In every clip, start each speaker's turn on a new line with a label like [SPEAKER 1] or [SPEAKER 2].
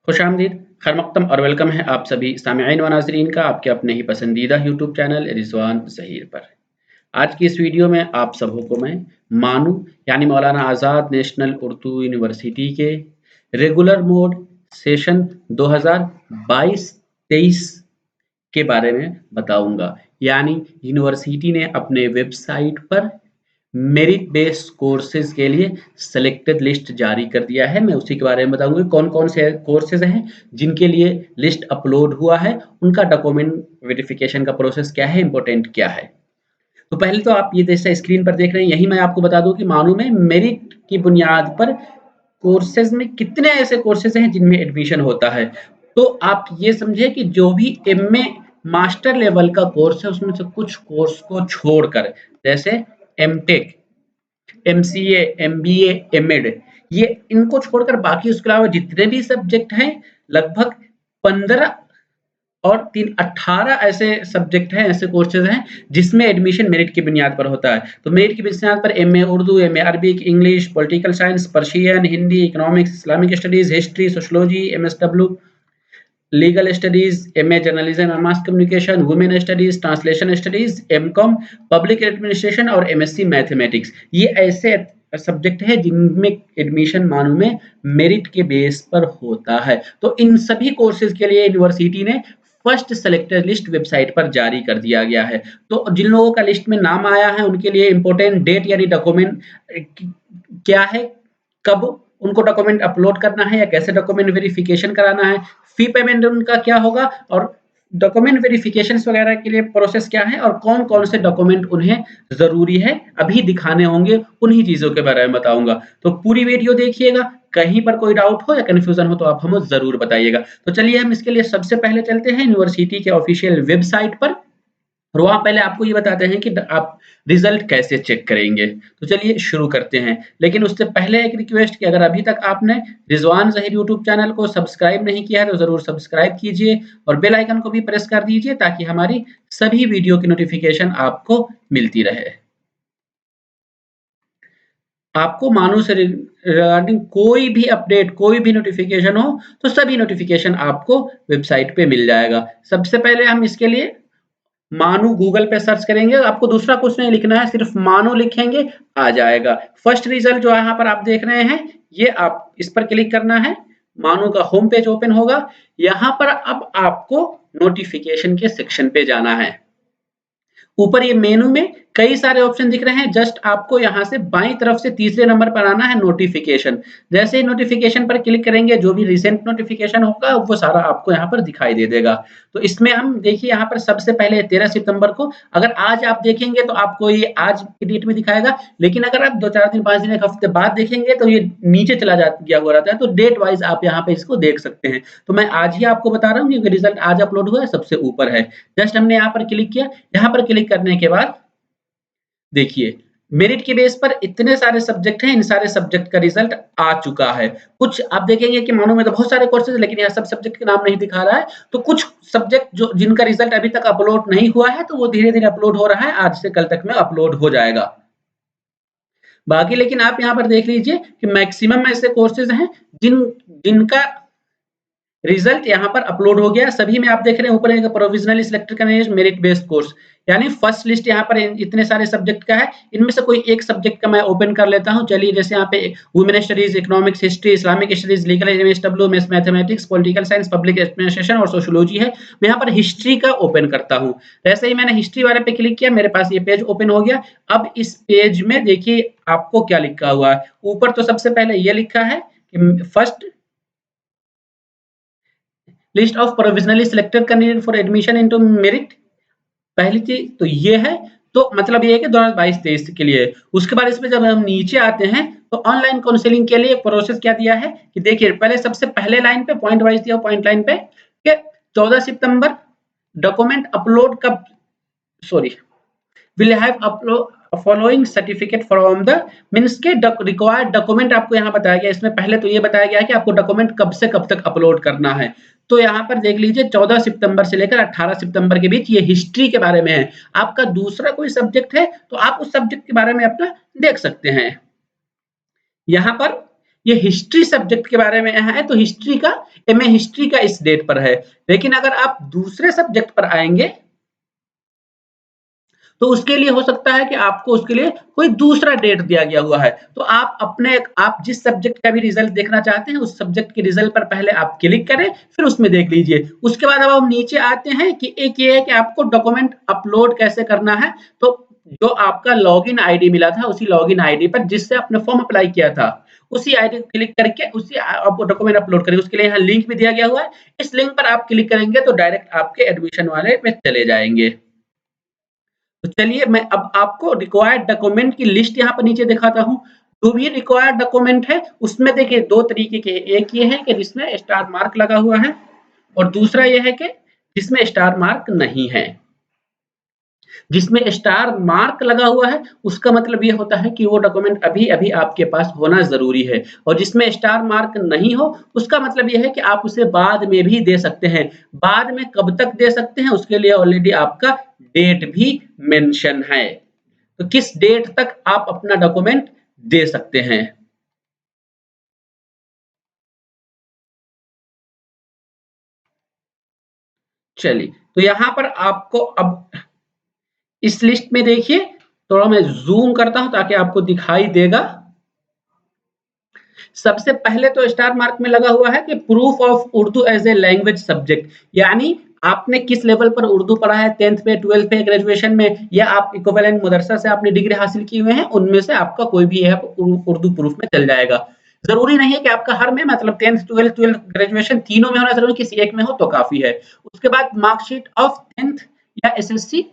[SPEAKER 1] खुशामदीद, खैर-मक़दम और वेलकम है आप सभी सामिईन व नाज़रीन का आपके अपने ही पसंदीदा यूट्यूब चैनल रिज़वान ज़हीर पर। आज की इस वीडियो में आप सबों को मैं मानू यानी मौलाना आज़ाद नेशनल उर्दू यूनिवर्सिटी के रेगुलर मोड सेशन 2022-23 के बारे में बताऊँगा। यानी यूनिवर्सिटी ने अपने वेबसाइट पर मेरिट बेस्ड कोर्सेज़ के लिए सिलेक्टेड लिस्ट जारी कर दिया है। मैं उसी के बारे में बताऊँगा कौन-कौन से कोर्सेज़ हैं, जिनके लिए लिस्ट अपलोड हुआ है, उनका डॉक्यूमेंट वेरिफ़िकेशन का प्रोसेस क्या है, इम्पोर्टेंट क्या है। तो पहले तो आप ये जैसा स्क्रीन पर देख रहे हैं, यही मैं आपको बता दूँ कि मानू में मेरिट की बुनियाद पर कोर्सेज़ में कितने ऐसे कोर्सेज़ हैं जिनमें एडमिशन होता है। तो आप ये समझिए कि जो भी एमए मास्टर लेवल का कोर्स है, उसमें से कुछ कोर्स को छोड़कर जैसे एमटेक, एमसीए, एमबीए, एमएड ये इनको छोड़कर बाकी उसके अलावा जितने भी सब्जेक्ट हैं लगभग 15 और 3 18 ऐसे सब्जेक्ट हैं, ऐसे कोर्सेज़ हैं जिसमें एडमिशन मेरिट की बुनियाद पर होता है। तो मेरिट की बुनियाद पर MA Urdu, MA Arabic, English, political science, Persian, Hindi, economics, Islamic studies, history, sociology, MSW, legal studies, MA journalism and mass communication, women studies, translation studies, MCom, public administration और एमएससी मैथमेटिक्स। ये ऐसे सब्जेक्ट है जिनमें admission मानू में merit के base पर होता है। तो इन सभी कोर्सेज़ के लिए यूनिवर्सिटी ने फर्स्ट सेलेक्टेड लिस्ट वेबसाइट पर जारी कर दिया गया है। तो जिन लोगों का लिस्ट में नाम आया है उनके लिए इम्पोर्टेंट डेट यानी डॉक्यूमेंट क्या है, कब उनको डॉक्यूमेंट अपलोड करना है या कैसे डॉक्यूमेंट वेरिफिकेशन कराना है, फी पेमेंट उनका क्या होगा और डॉक्यूमेंट वेरिफिकेशंस वगैरह के लिए प्रोसेस क्या है और कौन-कौन से डॉक्यूमेंट उन्हें ज़रूरी है अभी दिखाने होंगे, उन्हीं चीज़ों के बारे में बताऊँगा। तो पूरी वीडियो देखिएगा, कहीं पर कोई डाउट हो या कन्फ्यूज़न हो तो आप हमें ज़रूर बताइएगा। तो चलिए हम इसके लिए सबसे पहले चलते हैं यूनिवर्सिटी के ऑफ़िशियल वेबसाइट पर और वहाँ पहले आपको ये बताते हैं कि आप रिज़ल्ट कैसे चेक करेंगे। तो चलिए शुरू करते हैं। लेकिन उससे पहले एक रिक्वेस्ट कि अगर अभी तक आपने रिज़वान ज़हीर यूट्यूब चैनल को सब्सक्राइब नहीं किया है तो ज़रूर सब्सक्राइब कीजिए और बेल आइकन को भी प्रेस कर दीजिए ताकि हमारी सभी वीडियो की नोटिफ़िकेशन आपको मिलती रहे। आपको मानो से रिगार्डिंग कोई भी अपडेट, कोई भी नोटिफ़िकेशन हो, तो सभी नोटिफ़िकेशन आपको वेबसाइट पे मिल जाएगा। सबसे पहले हम इसके लिए मानो गूगल पे सर्च करेंगे, आपको दूसरा कुछ नहीं लिखना है, सिर्फ मानो लिखेंगे, आ जाएगा। फर्स्ट रिज़ल्ट जो यहाँ पर आप देख रहे हैं, ये आप इस पर क्लिक करना है, मानो का होम पेज ओपन होगा। यहाँ पर अब आपको नोटिफ़िकेशन के सेक्शन पे जाना है। ऊपर ये मेनू में कई सारे ऑप्शन दिख रहे हैं, जस्ट आपको यहाँ से बाईं तरफ से तीसरे नंबर पर आना है नोटिफ़िकेशन। जैसे ही नोटिफ़िकेशन पर क्लिक करेंगे, जो भी रिसेंट नोटिफ़िकेशन होगा, वो सारा आपको यहाँ पर दिखाई दे देगा। तो इसमें हम देखिए यहाँ पर सबसे पहले 13 सितंबर को अगर आज आप देखेंगे तो आपको ये आज की डेट में दिखाएगा, लेकिन अगर आप 2-4 दिन, 5 दिन, 1 हफ्ते बाद देखेंगे तो ये नीचे चला जा गया हुआ रहता है, तो डेट वाइज़ आप यहाँ पे इसको देख सकते हैं। तो मैं आज ही आपको बता रहा हूँ क्योंकि रिज़ल्ट आज अपलोड हुआ है, सबसे ऊपर है। जस्ट हमने यहाँ पर क्लिक किया, यहाँ पर क्लिक करने के बाद देखिए, मेरिट के बेस पर इतने सारे सब्जेक्ट हैं, इन सारे सब्जेक्ट का रिज़ल्ट आ चुका है। कुछ आप देखेंगे कि मानो में तो बहुत सारे कोर्सेज़ हैं, लेकिन यहाँ सब सब्जेक्ट के नाम नहीं दिखा रहा है। तो कुछ सब्जेक्ट जो जिनका रिज़ल्ट अभी तक अपलोड नहीं हुआ है, तो वो धीरे-धीरे अपलोड हो रहा है, आज से कल तक में अपलोड हो जाएगा। बाकी लेकिन आप यहाँ पर देख लीजिए कि मैक्सिमम ऐसे कोर्सेज़ हैं जिनका रिजल्ट यहाँ पर अपलोड हो गया। सभी में आप देख रहे हैं ऊपर एक provisionally selected candidate merit based course यानी फर्स्ट लिस्ट यहाँ पर इतने सारे सब्जेक्ट का है। इनमें से कोई एक सब्जेक्ट का मैं ओपन कर लेता हूँ। चलिए जैसे यहाँ पे women studies, economics, history, Islamic studies, legal, MSW, mathematics, political science, public administration और सोशियोलॉजी है। मैं यहाँ पर हिस्ट्री का ओपन करता हूँ। जैसे ही मैंने हिस्ट्री वाले पे क्लिक किया, मेरे पास ये पेज ओपन हो गया। अब इस पेज में देखिए आपको क्या लिखा हुआ है। ऊपर तो सबसे पहले ये लिखा है कि first list of provisionally selected candidate for admission into merit. पहली चीज तो ये है, तो मतलब ये है कि 2022-23 के लिए। उसके बाद इसमें जब हम नीचे आते हैं तो ऑनलाइन काउंसलिंग के लिए प्रोसेस क्या दिया है कि देखिए पहले सबसे पहले लाइन पे पॉइंट वाइज दिया, पॉइंट लाइन पे कि 14 सितंबर डॉक्यूमेंट अपलोड कब sorry will have upload following certificate from the means के रिक्वायर्ड डॉक्यूमेंट आपको यहाँ बताया गया। इसमें पहले तो ये बताया गया है कि आपको डॉक्यूमेंट कब से कब तक अपलोड करना है। तो यहाँ पर देख लीजिए 14 सितंबर से लेकर 18 सितंबर के बीच ये हिस्ट्री के बारे में है। आपका दूसरा कोई सब्जेक्ट है तो आप उस सब्जेक्ट के बारे में अपना देख सकते हैं। यहाँ पर ये हिस्ट्री सब्जेक्ट के बारे में है, तो हिस्ट्री का एमए हिस्ट्री का इस डेट पर है। लेकिन अगर आप दूसरे सब्जेक्ट पर आएँगे तो उसके लिए हो सकता है कि आपको उसके लिए कोई दूसरा डेट दिया गया हुआ है। तो आप जिस सब्जेक्ट का भी रिज़ल्ट देखना चाहते हैं, उस सब्जेक्ट के रिज़ल्ट पर पहले आप क्लिक करें, फिर उसमें देख लीजिए। उसके बाद अब हम नीचे आते हैं कि एक ये है कि आपको डॉक्यूमेंट अपलोड कैसे करना है। तो जो आपका लॉगिन आईडी मिला था, उसी लॉगिन आईडी पर जिससे आपने फॉर्म अप्लाई किया था, उसी आईडी को क्लिक करके उसी आप डॉक्यूमेंट अपलोड करेंगे। उसके लिए यहाँ लिंक भी दिया गया हुआ है। इस लिंक पर आप क्लिक करेंगे तो डायरेक्ट आपके एडमिशन वाले में चले जाएँगे। तो चलिए मैं अब आपको रिक्वायर्ड डॉक्यूमेंट की लिस्ट यहाँ पर नीचे दिखाता हूँ। जो भी रिक्वायर्ड डॉक्यूमेंट है उसमें देखिए 2 तरीके के, एक ये है कि जिसमें स्टार मार्क लगा हुआ है और दूसरा ये है कि जिसमें स्टार मार्क नहीं है। जिसमें स्टार मार्क लगा हुआ है उसका मतलब ये होता है कि वो डॉक्यूमेंट अभी-अभी आपके पास होना ज़रूरी है और जिसमें स्टार मार्क नहीं हो उसका मतलब ये है कि आप उसे बाद में भी दे सकते हैं। बाद में कब तक दे सकते हैं उसके लिए ऑलरेडी आपका डेट भी मेंशन है। तो किस डेट तक आप अपना डॉक्यूमेंट दे सकते हैं। चलिए, तो यहाँ पर आपको अब इस लिस्ट में देखिए, थोड़ा मैं ज़ूम करता हूँ ताकि आपको दिखाई देगा। सबसे पहले तो स्टार मार्क में लगा हुआ है कि proof of Urdu as a language subject, यानी आपने किस लेवल पर उर्दू पढ़ा है, 10th पे, 12th पे, ग्रेजुएशन में, या आप इक्विवेलेंट मदरसा से आपने डिग्री हासिल किए हुए हैं, उनमें से आपका कोई भी है उर्दू प्रूफ में चल जाएगा। जरूरी नहीं है कि आपका हर में मतलब 10th 12th 12th ग्रेजुएशन तीनों में होना जरूरी, किसी एक में हो तो काफी है। उसके बाद मार्कशीट ऑफ 10th या एसएससी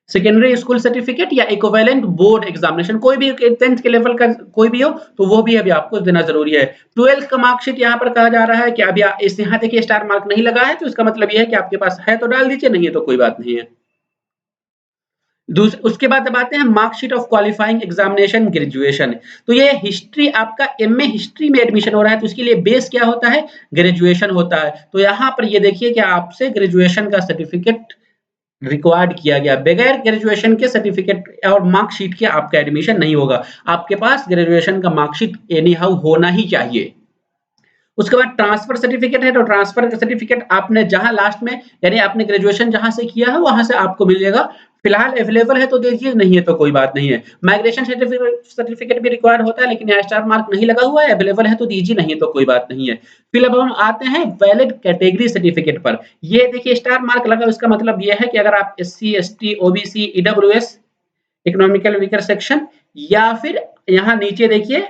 [SPEAKER 1] सेकेंडरी स्कूल सर्टिफिकेट या इक्विवेलेंट बोर्ड एग्जामिनेशन, कोई भी 10th के लेवल का कोई भी हो तो वो भी अभी आपको देना जरूरी है। 12th का मार्कशीट यहाँ पर कहा जा रहा है कि अभी इस यहाँ देखिए स्टार मार्क नहीं लगा है, तो इसका मतलब ये है कि आपके पास है तो डाल दीजिए, नहीं है तो कोई बात नहीं है। उसके बाद अब आते हैं marksheet of qualifying examination graduation. तो ये हिस्ट्री, आपका एमए हिस्ट्री में एडमिशन हो रहा है तो इसके लिए बेस क्या होता है, ग्रेजुएशन होता है। तो यहाँ पर ये देखिए कि आपसे ग्रेजुएशन का सर्टिफिकेट रिक्वायर्ड किया गया। बगैर ग्रेजुएशन के सर्टिफिकेट और मार्कशीट के आपका एडमिशन नहीं होगा। आपके पास ग्रेजुएशन का मार्कशीट एनी हाउ होना ही चाहिए। उसके बाद ट्रांसफर सर्टिफिकेट है, तो ट्रांसफर सर्टिफिकेट आपने जहां लास्ट में यानी आपने ग्रेजुएशन जहां से किया है वहां से आपको मिलेगा। फिलहाल अवेलेबल है तो दीजिए, नहीं है तो कोई बात नहीं है। माइग्रेशन सर्टिफिकेट भी रिक्वायर्ड होता है, लेकिन यहाँ स्टार मार्क नहीं लगा हुआ है, अवेलेबल है तो दीजिए, नहीं है तो कोई बात नहीं है। फिर अब हम आते हैं वैलिड कैटेगरी सर्टिफिकेट पर। ये देखिए स्टार मार्क लगा, उसका मतलब ये है कि अगर आप SC ST OBC EWS economical weaker section, या फिर यहाँ नीचे देखिए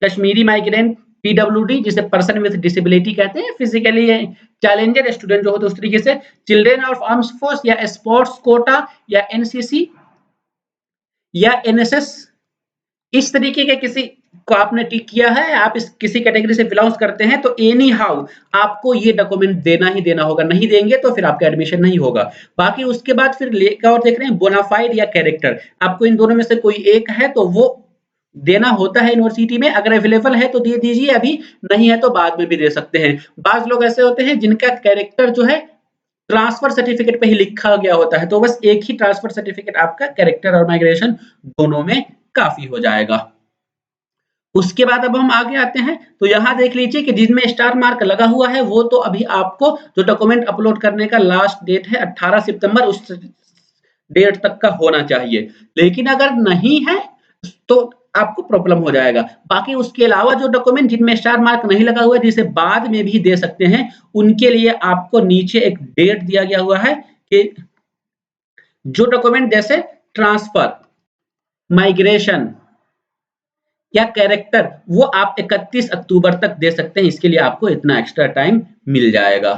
[SPEAKER 1] कश्मीरी माइग्रेंट PWD जिसे पर्सन विद डिसेबिलिटी कहते हैं, फिजिकली चैलेंजर स्टूडेंट जो होते हैं उस तरीके से, चिल्ड्रेन ऑफ आर्म्स फोर्स या स्पोर्ट्स कोटा या NCC या NSS, इस तरीके के किसी को आपने टिक किया है, आप इस किसी कैटेगरी से बिलोंग करते हैं, तो एनी हाउ आपको ये डॉक्यूमेंट देना ही देना होगा। नहीं देंगे तो फिर आपका एडमिशन नहीं होगा। बाकी उसके बाद फिर लेकर और देख रहे हैं बोनाफाइड या कैरेक्टर, आपको इन दोनों में से कोई एक है तो वो देना होता है यूनिवर्सिटी में। अगर अवेलेबल है तो दे दीजिए अभी, नहीं है तो बाद में भी दे सकते हैं। बाज लोग ऐसे होते हैं जिनका कैरेक्टर जो है ट्रांसफर सर्टिफिकेट पे ही लिखा गया होता है, तो बस एक ही ट्रांसफर सर्टिफिकेट आपका कैरेक्टर और माइग्रेशन दोनों में काफी हो जाएगा। उसके बाद अब हम आगे आते हैं, तो यहाँ देख लीजिए कि जिनमें स्टार मार्क लगा हुआ है वो तो अभी आपको जो डॉक्यूमेंट अपलोड करने का लास्ट डेट है 18 सितंबर, उस डेट तक का होना चाहिए। लेकिन अगर नहीं है तो आपको प्रॉब्लम हो जाएगा। बाकी उसके अलावा जो डॉक्यूमेंट जिनमें स्टार मार्क नहीं लगा हुआ है, जिसे बाद में भी दे सकते हैं, उनके लिए आपको नीचे एक डेट दिया गया हुआ है कि जो डॉक्यूमेंट जैसे ट्रांसफर, माइग्रेशन या कैरेक्टर, वो आप 31 अक्टूबर तक दे सकते हैं। इसके लिए आपको इतना एक्स्ट्रा टाइम मिल जाएगा।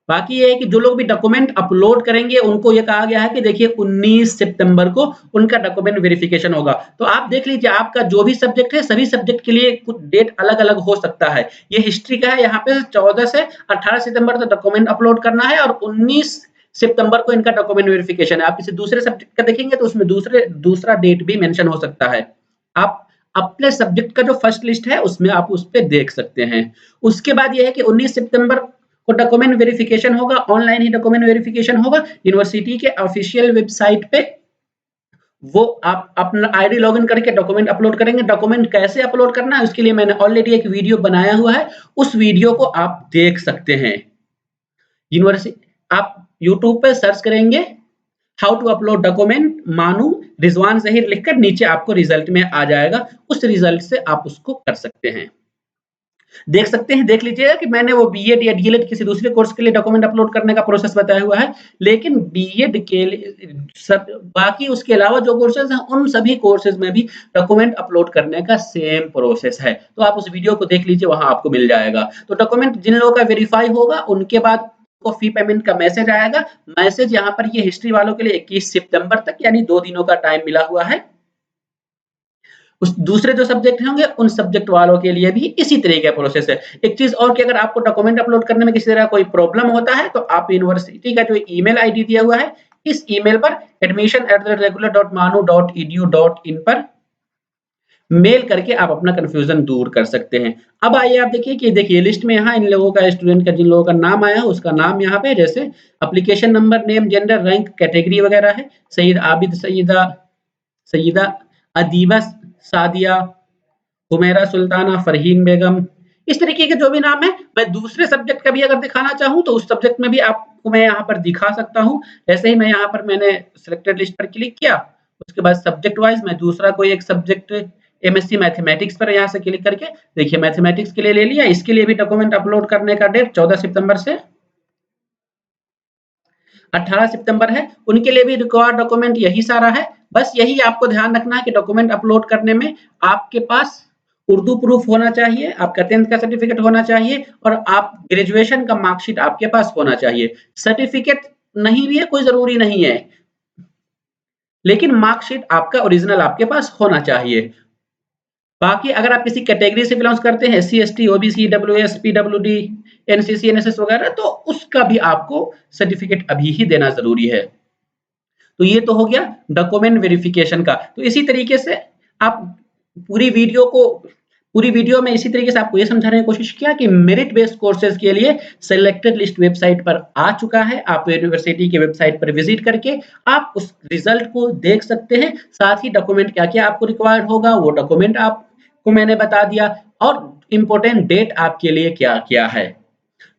[SPEAKER 1] बाकी ये है कि जो लोग भी डॉक्यूमेंट अपलोड करेंगे उनको ये कहा गया है कि देखिए 19 सितंबर को उनका डॉक्यूमेंट वेरिफिकेशन होगा। तो आप देख लीजिए आपका जो भी सब्जेक्ट है, सभी सब्जेक्ट के लिए कुछ डेट अलग-अलग हो सकता है। ये हिस्ट्री का है, यहाँ पे 14 से 18 सितंबर तक डॉक्यूमेंट अपलोड करना है और 19 सितंबर को इनका डॉक्यूमेंट वेरिफिकेशन है। आप किसी दूसरे सब्जेक्ट का देखेंगे तो उसमें दूसरा डेट भी मेंशन हो सकता है। आप अपने सब्जेक्ट का जो फर्स्ट लिस्ट है उसमें आप उस पे देख सकते हैं। उसके बाद ये है कि 19 सितंबर को डॉक्यूमेंट वेरिफिकेशन होगा, ऑनलाइन ही डॉक्यूमेंट वेरिफिकेशन होगा यूनिवर्सिटी के ऑफिशियल वेबसाइट पे। वो आप अपना आईडी लॉगिन करके डॉक्यूमेंट अपलोड करेंगे। डॉक्यूमेंट कैसे अपलोड करना है उसके लिए मैंने ऑलरेडी एक वीडियो बनाया हुआ है, उस वीडियो को आप देख सकते हैं। यूनिवर्सिटी आप यूट्यूब पे सर्च करेंगे हाउ टू अपलोड डॉक्यूमेंट मानू रिजवान ज़हीर लिखकर नीचे आपको रिजल्ट में आ जाएगा, उस रिजल्ट से आप उसको कर सकते हैं। देख सकते हैं, देख लीजिएगा कि मैंने वो बीएड या डीएलएड किसी दूसरे कोर्स के लिए डॉक्यूमेंट अपलोड करने का प्रोसेस बताया हुआ है, लेकिन बीएड के लिए सब बाकी उसके अलावा जो कोर्सेज़ हैं, उन सभी कोर्सेज़ में भी डॉक्यूमेंट अपलोड करने का सेम प्रोसेस है। तो आप उस वीडियो को देख लीजिए, वहाँ आपको मिल जाएगा। तो डॉक्यूमेंट जिन लोगों का वेरीफाई होगा, उनके बाद को फी पेमेंट का मैसेज आएगा। मैसेज यहाँ पर ये हिस्ट्री वालों के लिए 21 सितंबर तक यानी 2 दिनों का टाइम मिला हुआ है। उस दूसरे जो सब्जेक्ट होंगे उन सब्जेक्ट वालों के लिए भी इसी तरह का प्रोसेस है। एक चीज़ और कि अगर आपको डॉक्यूमेंट अपलोड करने में किसी तरह कोई प्रॉब्लम होता है तो आप यूनिवर्सिटी का जो ईमेल आईडी दिया हुआ है, इस ईमेल पर admission@regular.manu.edu.in पर मेल करके आप अपना कन्फ्यूजन दूर कर सकते हैं। अब आइए आप देखिए कि देखिए लिस्ट में यहाँ इन लोगों का स्टूडेंट का जिन लोगों का नाम आया है उसका नाम यहाँ पे जैसे application number, name, gender, rank, category वगैरह है। सईद आबिद, सईदा, सईदा अदीबा, सादिया, हुमैरा सुल्ताना, फरहीन बेगम, इस तरीके के जो भी नाम है, मैं दूसरे सब्जेक्ट का भी अगर दिखाना चाहूँ तो उस सब्जेक्ट में भी आपको मैं यहाँ पर दिखा सकता हूँ। जैसे ही मैं यहाँ पर मैंने सिलेक्टेड लिस्ट पर क्लिक किया, उसके बाद सब्जेक्ट वाइज़ मैं दूसरा कोई एक सब्जेक्ट एमएससी मैथमेटिक्स पर यहाँ से क्लिक करके देखिए मैथमेटिक्स के लिए ले लिया। इसके लिए भी डॉक्यूमेंट अपलोड करने का डेट 14 सितंबर से 18 सितंबर है। उनके लिए भी रिक्वायर्ड डॉक्यूमेंट यही सारा है। बस यही आपको ध्यान रखना है कि डॉक्यूमेंट अपलोड करने में आपके पास उर्दू प्रूफ होना चाहिए, आपका 10th का सर्टिफिकेट होना चाहिए और आप ग्रेजुएशन का मार्कशीट आपके पास होना चाहिए। सर्टिफिकेट नहीं भी है, कोई ज़रूरी नहीं है, लेकिन मार्कशीट आपका ओरिजिनल आपके पास होना चाहिए। बाकी अगर आप किसी कैटेगरी से बिलॉन्ग करते हैं SC, ST, OBC, WS, PWD, NCC, NSS वगैरह तो उसका भी आपको सर्टिफिकेट अभी ही देना ज़रूरी है। तो ये तो हो गया डॉक्यूमेंट वेरिफिकेशन का। तो इसी तरीके से आप पूरी वीडियो को पूरी वीडियो में इसी तरीके से आपको ये समझाने की कोशिश किया कि मेरिट बेस्ड कोर्सेज के लिए सिलेक्टेड लिस्ट वेबसाइट पर आ चुका है। आप यूनिवर्सिटी की वेबसाइट पर विजिट करके आप उस रिजल्ट को देख सकते हैं। साथ ही डॉक्यूमेंट क्या-क्या आपको रिक्वायर्ड होगा वो डॉक्यूमेंट आपको मैंने बता दिया और इम्पोर्टेंट डेट आपके लिए क्या-क्या है।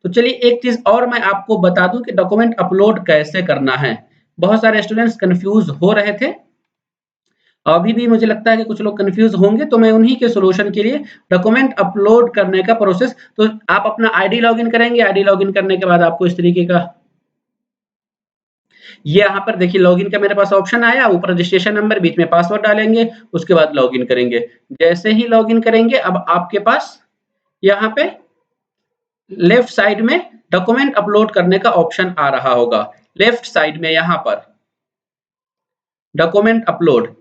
[SPEAKER 1] तो चलिए एक चीज़ और मैं आपको बता दूँ कि डॉक्यूमेंट अपलोड कैसे करना है। बहुत सारे स्टूडेंट्स कन्फ्यूज़ हो रहे थे। अभी भी मुझे लगता है कि कुछ लोग कन्फ्यूज़ होंगे, तो मैं उन्हीं के सॉल्यूशन के लिए डॉक्यूमेंट अपलोड करने का प्रोसेस तो आप अपना आईडी लॉगिन करेंगे, आईडी लॉगिन करने के बाद आपको इस तरीके का ये यहाँ पर देखिए लॉगिन का मेरे पास ऑप्शन आया, ऊपर रजिस्ट्रेशन नंबर, बीच में पासवर्ड डालेंगे, उसके बाद लॉगिन करेंगे। जैसे ही लॉगिन करेंगे अब आपके पास यहाँ पे लेफ्ट साइड में डॉक्यूमेंट अपलोड करने का ऑप्शन आ रहा होगा। लेफ्ट साइड में यहाँ पर डॉक्यूमेंट अपलोड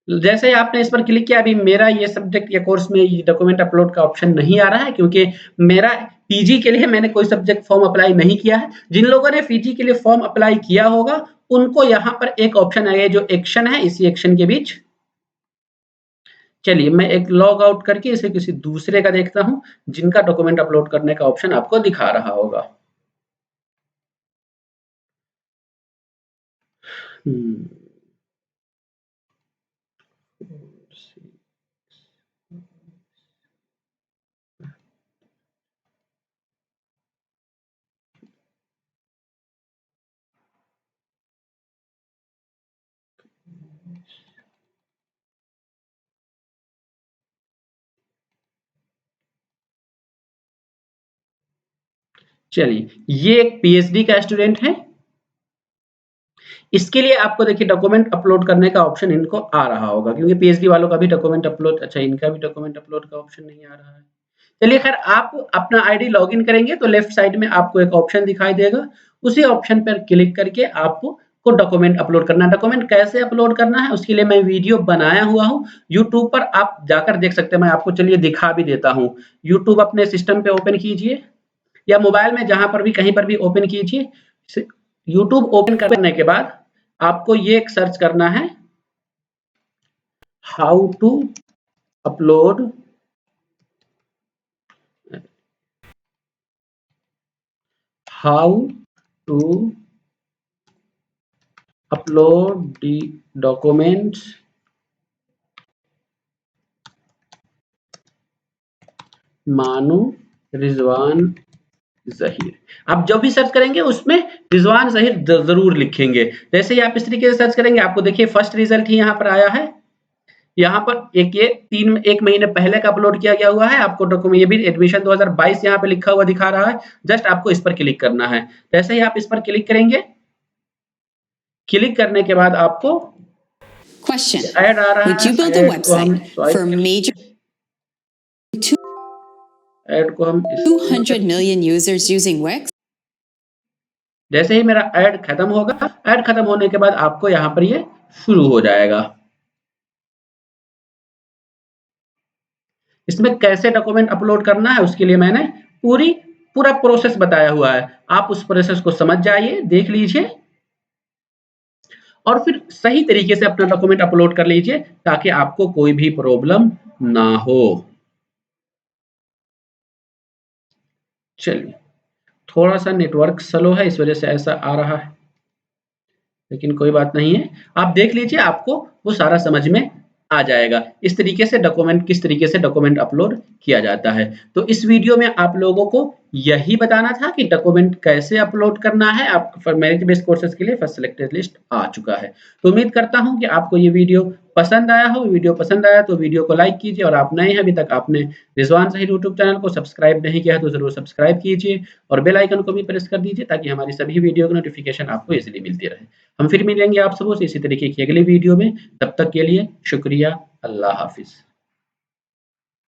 [SPEAKER 1] जैसे ही आपने इस पर क्लिक किया अभी मेरा ये सब्जेक्ट या कोर्स में ये डॉक्यूमेंट अपलोड का ऑप्शन नहीं आ रहा है क्योंकि मेरा पीजी के लिए मैंने कोई सब्जेक्ट फॉर्म अप्लाई नहीं किया है। जिन लोगों ने पीजी के लिए फॉर्म अप्लाई किया होगा उनको यहाँ पर एक ऑप्शन आएगा जो एक्शन है इसी एक्शन के बीच चलिए मैं एक लॉग आउट करके इसे किसी दूसरे का देखता हूँ जिनका डॉक्यूमेंट अपलोड करने का ऑप्शन आपको दिखा रहा होगा। हम्म, चलिए ये एक पीएचडी का स्टूडेंट है। इसके लिए आपको देखिए डॉक्यूमेंट अपलोड करने का ऑप्शन इनको आ रहा होगा क्योंकि पीएचडी वालों का भी डॉक्यूमेंट अपलोड अच्छा इनका भी डॉक्यूमेंट अपलोड का ऑप्शन नहीं आ रहा है। चलिए खैर आप अपना आईडी लॉगिन करेंगे तो लेफ्ट साइड में आपको एक ऑप्शन दिखाई देगा। उसी ऑप्शन पर क्लिक करके आपको को डॉक्यूमेंट अपलोड करना है। डॉक्यूमेंट कैसे अपलोड करना है उसके लिए मैं वीडियो बनाया हुआ हूँ। यूट्यूब पर आप जाकर देख सकते हैं। मैं आपको चलिए दिखा भी देता हूँ। यूट्यूब अपने सिस्टम पे ओपन कीजिए या मोबाइल में जहाँ पर भी कहीं पर भी ओपन कीजिए। यूट्यूब ओपन करने के बाद आपको ये एक सर्च करना है how to upload how to upload the documents MANUU Rizwan Zaheer. आप जब भी सर्च करेंगे उसमें रिजवान ज़हीर ज़रूर लिखेंगे। जैसे ही आप इस तरीके से सर्च करेंगे आपको देखिए फर्स्ट रिजल्ट ही यहाँ पर आया है। यहाँ पर एक ये 1 महीने पहले का अपलोड किया गया हुआ है। आपको डॉक्यूमेंट ये भी एडमिशन 2022 यहाँ पे लिखा हुआ दिखा रहा है। जस्ट आपको इस पर क्लिक करना है। जैसे ही आप इस पर क्लिक करेंगे, क्लिक करने के बाद आपको
[SPEAKER 2] Question.
[SPEAKER 1] ऐड आ रहा
[SPEAKER 2] Would you
[SPEAKER 1] है।
[SPEAKER 2] build a
[SPEAKER 1] ऐड को हम
[SPEAKER 2] website
[SPEAKER 1] swipe
[SPEAKER 2] for major
[SPEAKER 1] add को हम
[SPEAKER 2] 200 million users using Wix?
[SPEAKER 1] जैसे ही मेरा ऐड खत्म होगा, ऐड खत्म होने के बाद आपको यहाँ पर ये शुरू हो जाएगा। इसमें कैसे डॉक्यूमेंट अपलोड करना है उसके लिए मैंने पूरा प्रोसेस बताया हुआ है। आप उस प्रोसेस को समझ जाइए, देख लीजिए और फिर सही तरीके से अपना डॉक्यूमेंट अपलोड कर लीजिए ताकि आपको कोई भी प्रॉब्लम ना हो। चलिए, थोड़ा-सा नेटवर्क स्लो है इस वजह से ऐसा आ रहा है। लेकिन कोई बात नहीं है। आप देख लीजिए आपको वो सारा समझ में आ जाएगा। इस तरीके से डॉक्यूमेंट किस तरीके से डॉक्यूमेंट अपलोड किया जाता है। तो इस वीडियो में आप लोगों को यही बताना था कि डॉक्यूमेंट कैसे अपलोड करना है। आप फॉर मेरिट बेस्ड कोर्सेज़ के लिए फर्स्ट सिलेक्टेड लिस्ट आ चुका है। तो उम्मीद करता हूँ कि आपको ये वीडियो पसंद आया हो। वीडियो पसंद आया तो वीडियो को लाइक कीजिए और आप नए हैं अभी तक आपने रिजवान ज़हीर यूट्यूब चैनल को सब्सक्राइब नहीं किया है तो ज़रूर सब्सक्राइब कीजिए और बेल आइकन को भी प्रेस कर दीजिए ताकि हमारी सभी वीडियो की नोटिफिकेशन आपको ईज़िली मिलती रहे। हम फिर मिलेंगे आप सबों से इसी तरीके की अगली वीडियो में। तब तक के लिए शुक्रिया। अल्लाह हाफ़िज़।